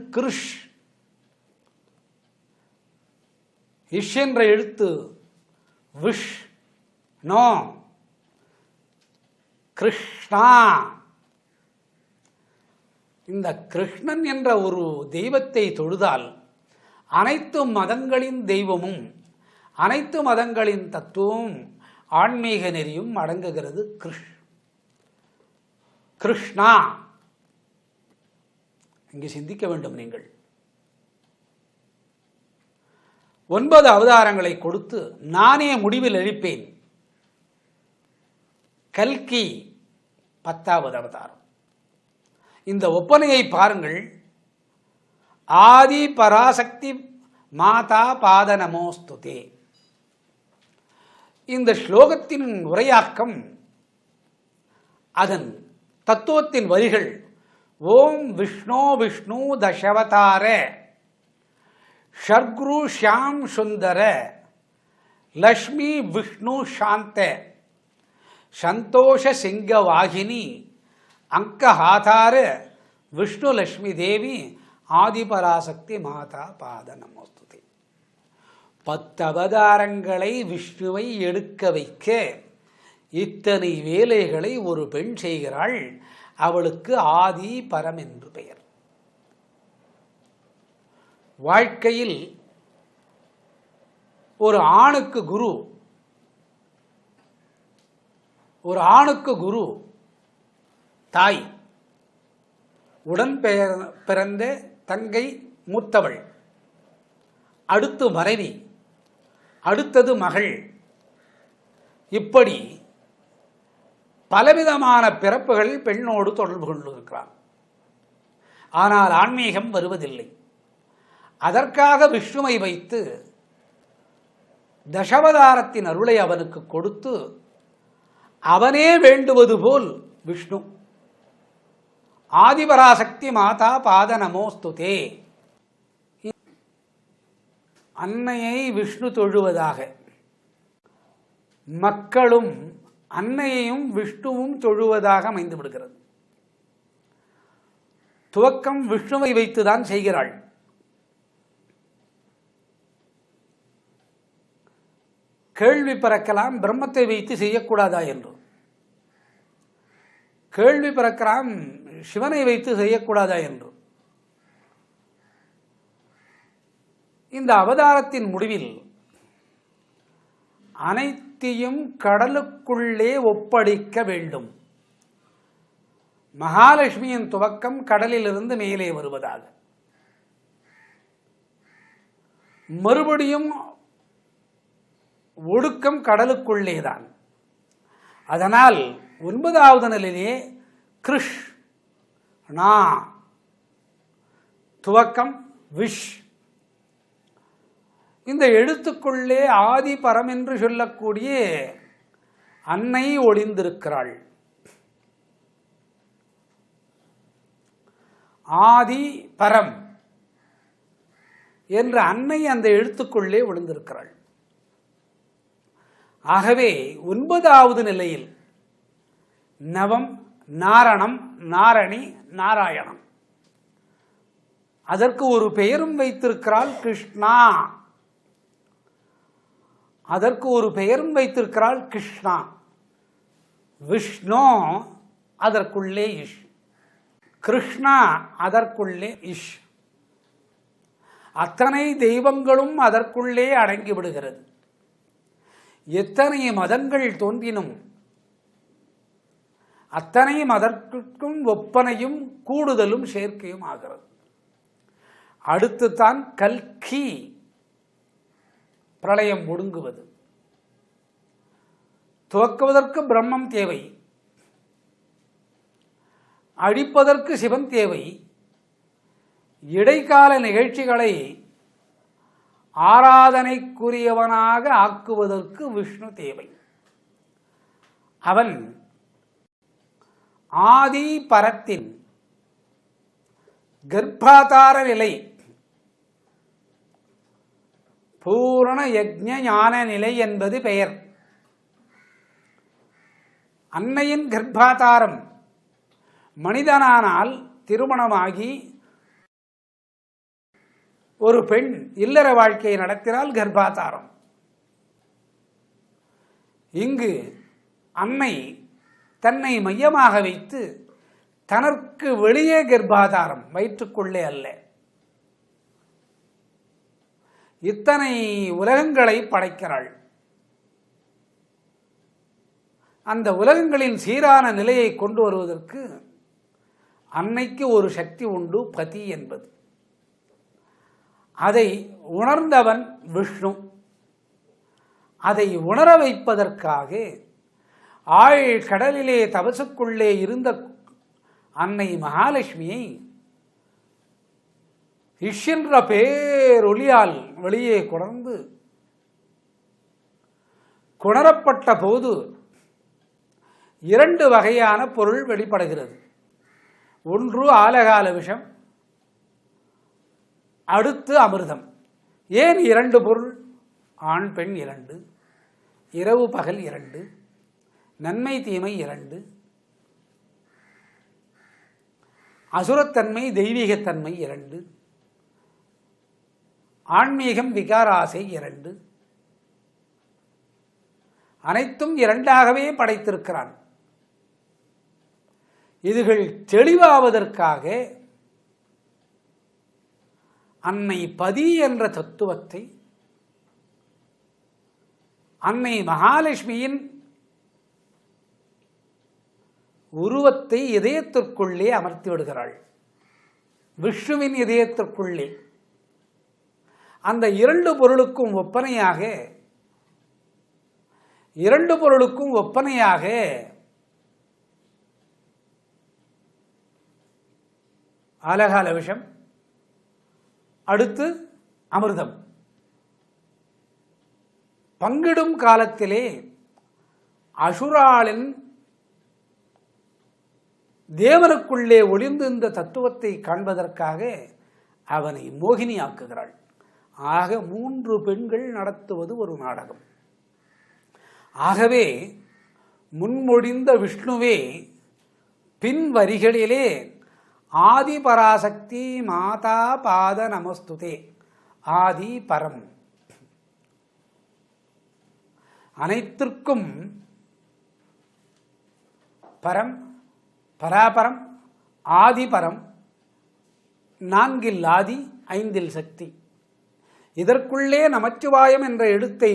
இஷ் என்ற எழுத்து விஷ் நோ கிருஷ்ணா. இந்த கிருஷ்ணன் என்ற ஒரு தெய்வத்தை தொழுதால் அனைத்து மதங்களின் தெய்வமும் அனைத்து மதங்களின் தத்துவமும் ஆன்மீக நெறியும் அடங்குகிறது. கிருஷ்ணா. இங்கு சிந்திக்க வேண்டும். நீங்கள் 9 அவதாரங்களை கொடுத்து நானே முடிவில் அளிப்பேன். கல்கி 10வது அவதாரம். இந்த ஒப்பனையை பாருங்கள். ஆதி பராசக்தி மாதா பாத நமோஸ்துதே. இந்த ஸ்லோகத்தின் உரையாக்கம், அதன் தத்துவத்தின் வரிகள். ஓம் விஷ்ணு விஷ்ணு தசவதார ஷர்குரு ஷியாம் சுந்தர லக்ஷ்மி விஷ்ணு சாந்த சந்தோஷ சிங்கவாகினி அங்கஹாதார விஷ்ணு லக்ஷ்மி தேவி ஆதிபராசக்தி மாதா பாத நமோஸ்துதே. 10 அவதாரங்களை விஷ்ணுவை எடுக்க வைக்க இத்தனை வேலைகளை ஒரு பெண் செய்கிறாள். அவளுக்கு ஆதி பரம் என்று பெயர். வாழ்க்கையில் ஒரு ஆணுக்கு குரு தாய், உடன் பிறந்த தங்கை மூத்தவள், அடுத்து மனைவி, அடுத்தது மகள். இப்படி பலவிதமான பிறப்புகள் பெண்ணோடு தொடர்பு கொண்டிருக்கிறார். ஆனால் ஆன்மீகம் வருவதில்லை. அதற்காக விஷ்ணுவை வைத்து தசவதாரத்தின் அருளை அவனுக்கு கொடுத்து அவனே வேண்டுவது போல் விஷ்ணு ஆதிபராசக்தி மாதா பாத நமோஸ்துதே. அன்னையை விஷ்ணு தொழுவதாக மக்களும் அன்னையையும் விஷ்ணுவும் தொழுவதாக அமைந்து விடுகிறது. துவக்கம் விஷ்ணுவை வைத்துதான் செய்கிறாள். கேள்வி பிறக்கலாம், பிரம்மத்தை வைத்து செய்யக்கூடாதா என்று. கேள்வி பிறக்கலாம், சிவனை வைத்து செய்யக்கூடாதா என்று. இந்த அவதாரத்தின் முடிவில் அனைத்தையும் கடலுக்குள்ளே ஒப்படைக்க வேண்டும். மகாலட்சுமியின் துவக்கம் கடலிலிருந்து மேலே வருவதாக, மறுபடியும் ஒடுக்கம் கடலுக்குள்ளேதான். அதனால் 9வது நிலையிலே கிருஷ் நா துவக்கம் விஷ். இந்த எழுத்துக்குள்ளே ஆதி பரம் என்று சொல்லக்கூடிய அன்னை ஒளிந்திருக்கிறாள். ஆதி பரம் என்ற அன்னை அந்த எழுத்துக்குள்ளே ஒளிந்திருக்கிறாள். ஆகவே 9வது நிலையில் நவம், நாரணம், நாரணி, நாராயணம். அதற்கு ஒரு பெயரும் வைத்திருக்கிறாள் கிருஷ்ணா. அதற்கு ஒரு பெயரும் வைத்திருக்கிறாள் கிருஷ்ணா. விஷ்ணு அதற்குள்ளே இஷ், கிருஷ்ணா அதற்குள்ளே இஷ். அத்தனை தெய்வங்களும் அதற்குள்ளே அடங்கிவிடுகிறது. எத்தனை மதங்கள் தோன்றினும் அத்தனை மதத்திற்கும் ஒப்பனையும் கூடுதலும் சேர்க்கையும் ஆகிறது. அடுத்து தான் கல்கி, பிரளயம் ஒடுங்குவது. துவக்குவதற்கு பிரம்மம் தேவை, அழிப்பதற்கு சிவன் தேவை, இடைக்கால நிகழ்ச்சிகளை ஆராதனைக்குரியவனாக ஆக்குவதற்கு விஷ்ணு தேவை. அவன் ஆதி பரத்தின் கர்ப்பாதார நிலை, பூரண யஜ்ஞ ஞான நிலை என்பது பெயர். அன்னையின் கர்ப்பாதாரம் மனிதனானால் திருமணமாகி ஒரு பெண் இல்லற வாழ்க்கையை நடத்தினால் கர்ப்பாதாரம். இங்கு அன்னை தன்னை மையமாக வைத்து தனக்கு வெளியே கர்ப்பாதாரம், வயிற்றுக்குள்ளே அல்ல. இத்தனை உலகங்களை படைக்கிறாள். அந்த உலகங்களின் சீரான நிலையை கொண்டு வருவதற்கு அன்னைக்கு ஒரு சக்தி உண்டு, பதி என்பது. அதை உணர்ந்தவன் விஷ்ணு. அதை உணர வைப்பதற்காக கடலிலே தபசுக்குள்ளே இருந்த அன்னை மகாலட்சுமியை என்ற பேரொலியால் வெளியே கொணர்ந்து, கொணரப்பட்ட போது 2 வகையான பொருள் வெளிப்படுகிறது. ஒன்று ஆலகால விஷம், அடுத்து அமிர்தம். ஏன் 2 பொருள்? ஆண் பெண் 2, இரவு பகல் 2, நன்மை தீமை 2, அசுரத்தன்மை தெய்வீகத்தன்மை 2, ஆன்மீகம் விகாராசை 2. அனைத்தும் 2ஆகவே படைத்திருக்கிறான். இதுகள் தெளிவாவதற்காக அன்னை பதி என்ற தத்துவத்தை அன்னை மகாலட்சுமியின் உருவத்தை இதயத்திற்குள்ளே அமர்த்தி விடுகிறாள். விஷ்ணுவின் இதயத்திற்குள்ளே அந்த 2 பொருளுக்கும் ஒப்பனையாக ஆலகால விஷம், அடுத்து அமிர்தம். பங்கிடும் காலத்திலே அசுராளின் தேவனுக்குள்ளே ஒளிந்து இந்த தத்துவத்தை காண்பதற்காக அவனை மோகினியாக்குகிறாள். ஆக 3 பெண்கள் நடத்துவது ஒரு நாடகம். ஆகவே முன்மொழிந்த விஷ்ணுவே பின் வரிகளிலே ஆதி பராசக்தி மாதா பாத நமஸ்துதே, ஆதி பரம், அனைத்திற்கும் பரம், பராபரம், ஆதிபரம், 4 ஆதி, 5 சக்தி. இதற்குள்ளே நமச்சிவாயம் என்ற எழுத்தை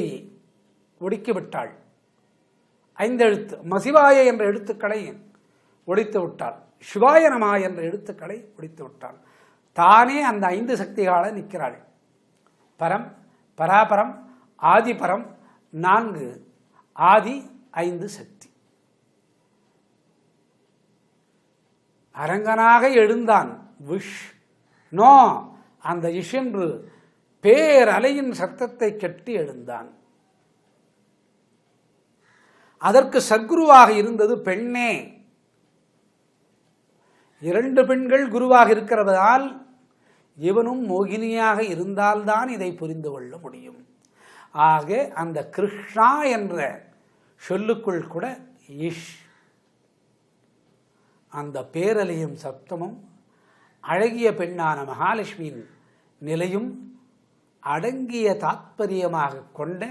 ஒடுக்கிவிட்டாள். 5 எழுத்து மசிவாய என்ற எழுத்துக்களை ஒழித்து விட்டாள். சிவாய நமா என்ற எழுத்துக்களை ஒழித்து விட்டாள். தானே அந்த 5 சக்திகால நிற்கிறாள். பரம், பராபரம், ஆதிபரம், 4 ஆதி, 5 சக்தி. அரங்கனாக எழுந்தான் விஷ்ணு. அந்த இஷென்று பேரலையின் சத்தத்தை கட்டி எழுந்தான். அதற்கு சத்குருவாக இருந்தது பெண்ணே. 2 பெண்கள் குருவாக இருக்கிறதால் இவனும் மோகினியாக இருந்தால்தான் இதை புரிந்து கொள்ள முடியும். ஆக அந்த கிருஷ்ணா என்ற சொல்லுக்குள் கூட இஷ், அந்த பேரலையும் சப்தமும் அழகிய பெண்ணான மகாலட்சுமியின் நிலையும் அடங்கிய தாத்பரியமாக கொண்ட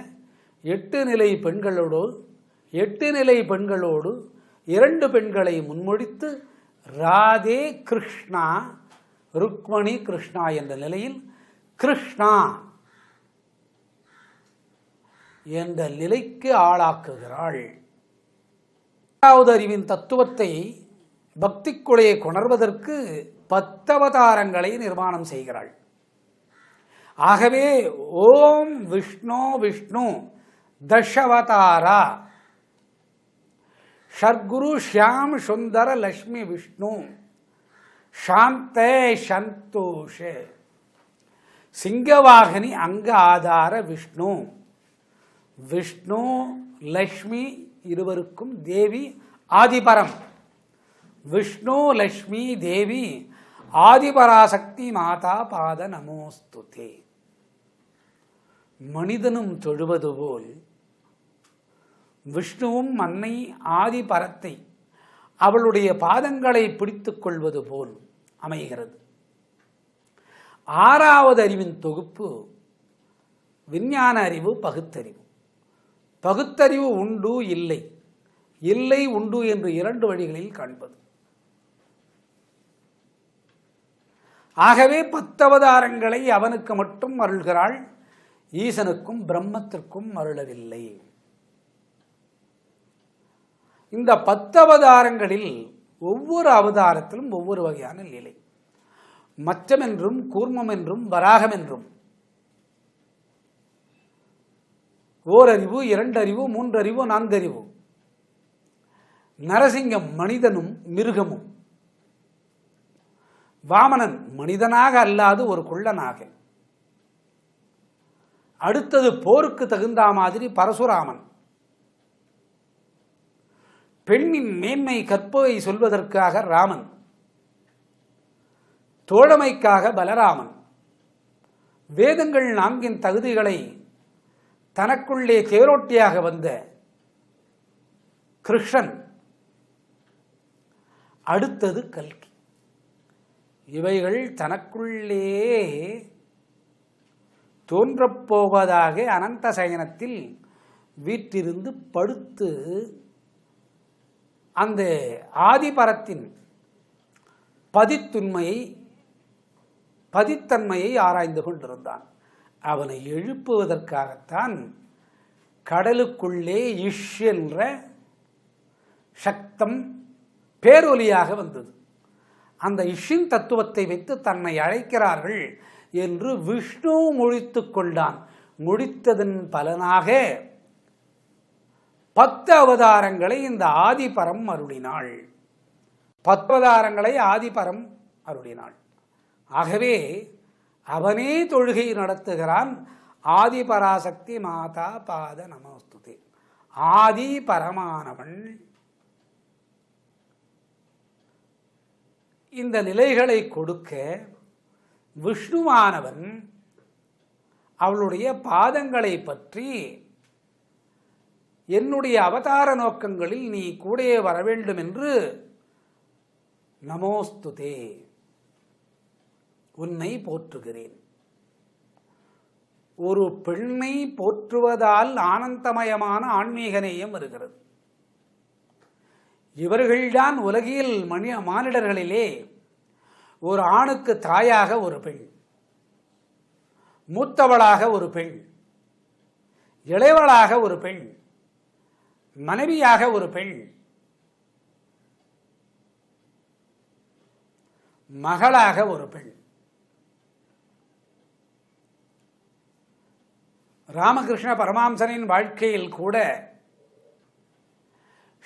8 நிலை பெண்களோடு 2 பெண்களை முன்மொழித்து ராதே கிருஷ்ணா, ருக்மணி கிருஷ்ணா என்ற நிலையில் கிருஷ்ணா என்ற நிலைக்கு ஆளாக்குகிறாள். 6வது அறிவின் தத்துவத்தை பக்திக்குளையை கொணர்வதற்கு 10 அவதாரங்களை நிர்மாணம் செய்கிறாள். ஆகவே ஓம் விஷ்ணு விஷ்ணு தசவதாரா ஷர்குரு ஷியாம் சுந்தர லக்ஷ்மி விஷ்ணு சாந்தே சந்தோஷே சிங்கவாகினி அங்க ஆதார விஷ்ணு. விஷ்ணு லக்ஷ்மி இருவருக்கும் தேவி ஆதிபரம். விஷ்ணு லக்ஷ்மி தேவி ஆதிபராசக்தி மாதா பாத நமோஸ்துதே. மனிதனும் தொழுவது போல் விஷ்ணுவும் அன்னை ஆதிபரத்தை அவளுடைய பாதங்களை பிடித்துக் கொள்வது போல் அமைகிறது. 6வது அறிவின் தொகுப்பு விஞ்ஞான அறிவு, பகுத்தறிவு. பகுத்தறிவு உண்டு இல்லை, இல்லை உண்டு என்று 2 வழிகளில் காண்பது. ஆகவே 10 அவதாரங்களை அவனுக்கு மட்டும் அருள்கிறாள், ஈசனுக்கும் பிரம்மத்திற்கும் அருளவில்லை. இந்த 10 அவதாரங்களில் ஒவ்வொரு அவதாரத்திலும் ஒவ்வொரு வகையான லீலை. மச்சம் என்றும் கூர்மம் என்றும் வராகம் என்றும், ஓரறிவு, 2 அறிவு, 3 அறிவு, 4 அறிவு. நரசிங்கம் மனிதனும் மிருகமும், வாமனன் மனிதனாக அல்லாது ஒரு குள்ளனாக. அடுத்தது போருக்கு தகுந்த மாதிரி பரசுராமன். பெண்ணின் மேன்மை கற்பவை சொல்வதற்காக ராமன், தோழமைக்காக பலராமன், வேதங்கள் 4 தகுதிகளை தனக்குள்ளே தேரோட்டியாக வந்த கிருஷ்ணன். அடுத்தது கல்கி. இவைகள் தனக்குள்ளே தோன்றப்போவதாக அனந்த சயனத்தில் வீற்றிருந்து படுத்து அந்த ஆதிபரத்தின் பதித்தன்மையை ஆராய்ந்து கொண்டிருந்தான். அவனை எழுப்புவதற்காகத்தான் கடலுக்குள்ளே இஷ் என்ற சக்தம் பேரொலியாக வந்தது. அந்த இஷின் தத்துவத்தை வைத்து தன்னை அழைக்கிறார்கள் என்று விஷ்ணு முடித்து கொண்டான். முடித்ததன் பலனாக 10 அவதாரங்களை இந்த ஆதிபரம் அருளினாள். 10 அவதாரங்களை ஆதிபரம் அருளினாள். ஆகவே அவனே தொழுகை நடத்துகிறான். ஆதிபராசக்தி மாதா பாத நமோஸ்துதே. ஆதி பரமானவன் இந்த நிலைகளை கொடுக்க விஷ்ணுவானவன் அவளுடைய பாதங்களை பற்றி என்னுடைய அவதார நோக்கங்களில் நீ கூடவே வர வேண்டும் என்று நமோஸ்துதே, உன்னை போற்றுகிறேன். ஒரு பெண்ணை போற்றுவதால் ஆனந்தமயமான ஆன்மீக நேயம் வருகிறது. இவர்கள்தான் உலகில் மானிடர்களிலே ஒரு ஆணுக்கு தாயாக ஒரு பெண், மூத்தவளாக ஒரு பெண், இளையவளாக ஒரு பெண், மனைவியாக ஒரு பெண், மகளாக ஒரு பெண். ராமகிருஷ்ண பரமஹம்சரின் வாழ்க்கையில் கூட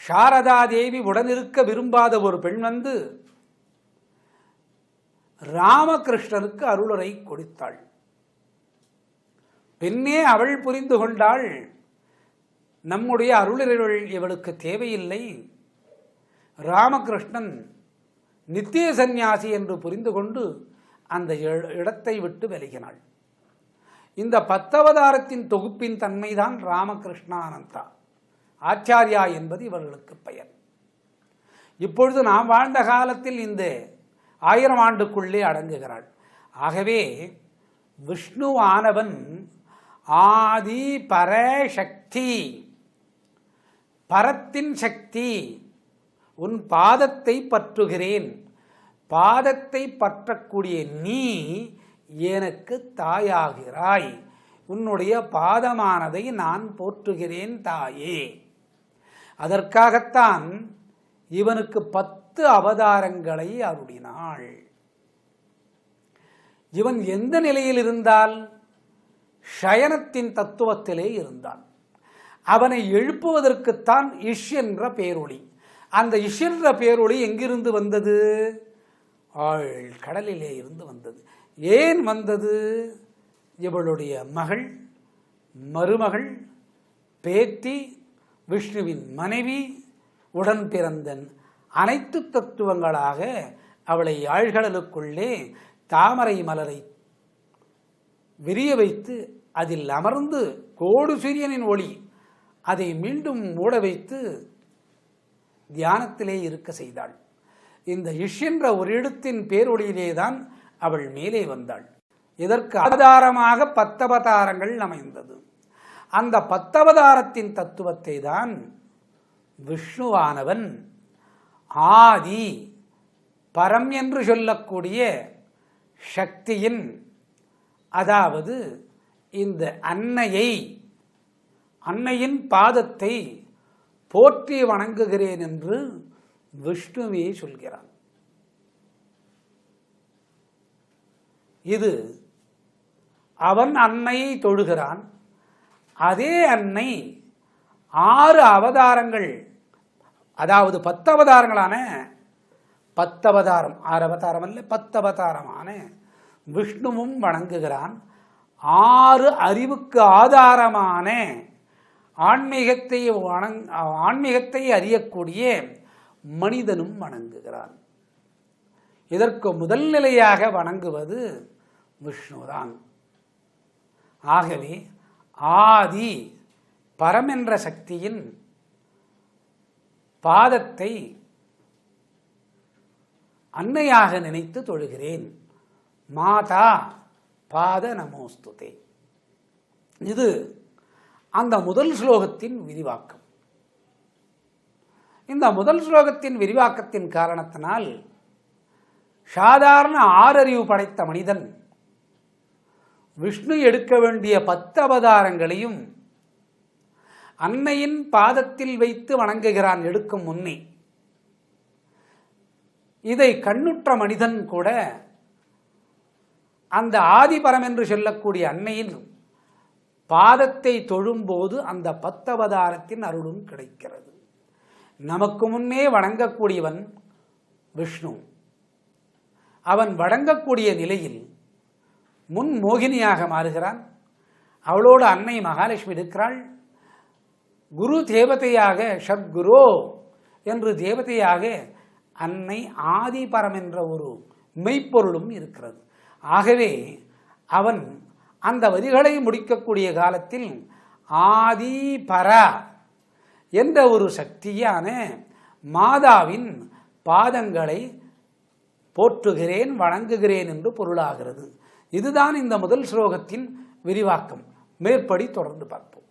சாரதா தேவி உடனிருக்க விரும்பாத ஒரு பெண் வந்து ராமகிருஷ்ணருக்கு அருளுரை கொடுத்தாள். பின்னே அவள் புரிந்து கொண்டாள், நம்முடைய அருளுரைகள் இவளுக்கு தேவையில்லை, ராமகிருஷ்ணன் நித்திய சந்நியாசி என்று புரிந்து கொண்டு அந்த இடத்தை விட்டு விலகினாள். இந்த 10 அவதாரத்தின் தொகுப்பின் தன்மைதான் ராமகிருஷ்ணானந்தா ஆச்சாரியா என்பது இவர்களுக்கு பெயர். இப்பொழுது நாம் வாழ்ந்த காலத்தில் இந்த 1000 ஆண்டுக்குள்ளே அடங்குகிறாள். ஆகவே விஷ்ணுவானவன் ஆதி பரசக்தி, பரத்தின் சக்தி. உன் பாதத்தை பற்றுகிறேன், பாதத்தை பற்றக்கூடிய நீ எனக்கு தாயாகிறாய், உன்னுடைய பாதமானதை நான் போற்றுகிறேன் தாயே. அதற்காகத்தான் இவனுக்கு 10 அவதாரங்களை அருளினாள். இவன் எந்த நிலையில் இருந்தால்? சயனத்தின் தத்துவத்திலே இருந்தான். அவனை எழுப்புவதற்குத்தான் இஷ் என்ற பேரொளி. அந்த இஷ் என்ற பேரொளி எங்கிருந்து வந்தது? கடலிலே இருந்து வந்தது. ஏன் வந்தது? இவளுடைய மகள், மருமகள், பேத்தி, விஷ்ணுவின் மனைவி, உடன் பிறந்தன் அனைத்து தத்துவங்களாக அவளை ஆழ்கடலுக்குள்ளே தாமரை மலரை விரிய வைத்து அதில் அமர்ந்து கோடு சூரியனின் ஒளி அதை மீண்டும் மூட வைத்து தியானத்திலே இருக்க செய்தாள். இந்த இஷ் என்ற ஒரு இடத்தின் பேரொளியிலே தான் அவள் மேலே வந்தாள். இதற்கு ஆதாரமாக 10 அவதாரங்கள் அமைந்தது. அந்த 10 அவதாரத்தின் தத்துவத்தை தான் விஷ்ணுவானவன் ஆதி பரம் என்று சொல்லக்கூடிய சக்தியின், அதாவது இந்த அன்னையின் பாதத்தை போற்றி வணங்குகிறேன் என்று விஷ்ணுவே சொல்கிறான். இது அவன் அன்னையை தொழுகிறான். அதே அன்னை 6 அவதாரங்கள், அதாவது 10 அவதாரங்களான 10 அவதாரம், 6 அவதாரம் அல்ல 10 அவதாரமான விஷ்ணுவும் வணங்குகிறான். 6 அறிவுக்கு ஆதாரமான ஆன்மீகத்தை அறியக்கூடிய மனிதனும் வணங்குகிறான். இதற்கு முதல் நிலையாக வணங்குவது விஷ்ணுதான். ஆகவே ஆதி பரம் என்ற சக்தியின் பாதத்தை அன்னையாக நினைத்து தொழுகிறேன். மாதா பாத நமோஸ்துதே. இது அந்த முதல் ஸ்லோகத்தின் விரிவாக்கம். இந்த முதல் ஸ்லோகத்தின் விரிவாக்கத்தின் காரணத்தினால் சாதாரண 6 அறிவு படைத்த மனிதன் விஷ்ணு எடுக்க வேண்டிய 10 அவதாரங்களையும் அன்னையின் பாதத்தில் வைத்து வணங்குகிறான் எடுக்கும் முன்னே. இதை கண்ணுற்ற மனிதன் கூட அந்த ஆதிபரம் என்று சொல்லக்கூடிய அன்னையின் பாதத்தை தொழும்போது அந்த 10 அவதாரத்தின் அருளும் கிடைக்கிறது. நமக்கு முன்னே வணங்கக்கூடியவன் விஷ்ணு. அவன் வணங்கக்கூடிய நிலையில் முன் மோகினியாக மாறுகிறான். அவளோடு அன்னை மகாலட்சுமி இருக்கிறாள். குரு தேவதையாக ஷட்குரு என்று தேவதையாக அன்னை ஆதிபரம் என்ற ஒரு மெய்ப்பொருளும் இருக்கிறது. ஆகவே அவன் அந்த வரிகளை முடிக்கக்கூடிய காலத்தில் ஆதிபர என்ற ஒரு சக்தியான மாதாவின் பாதங்களை போற்றுகிறேன், வணங்குகிறேன் என்று பொருளாகிறது. இதுதான் இந்த முதல் ஸ்லோகத்தின் விரிவாக்கம். மேற்படி தொடர்ந்து பார்ப்போம்.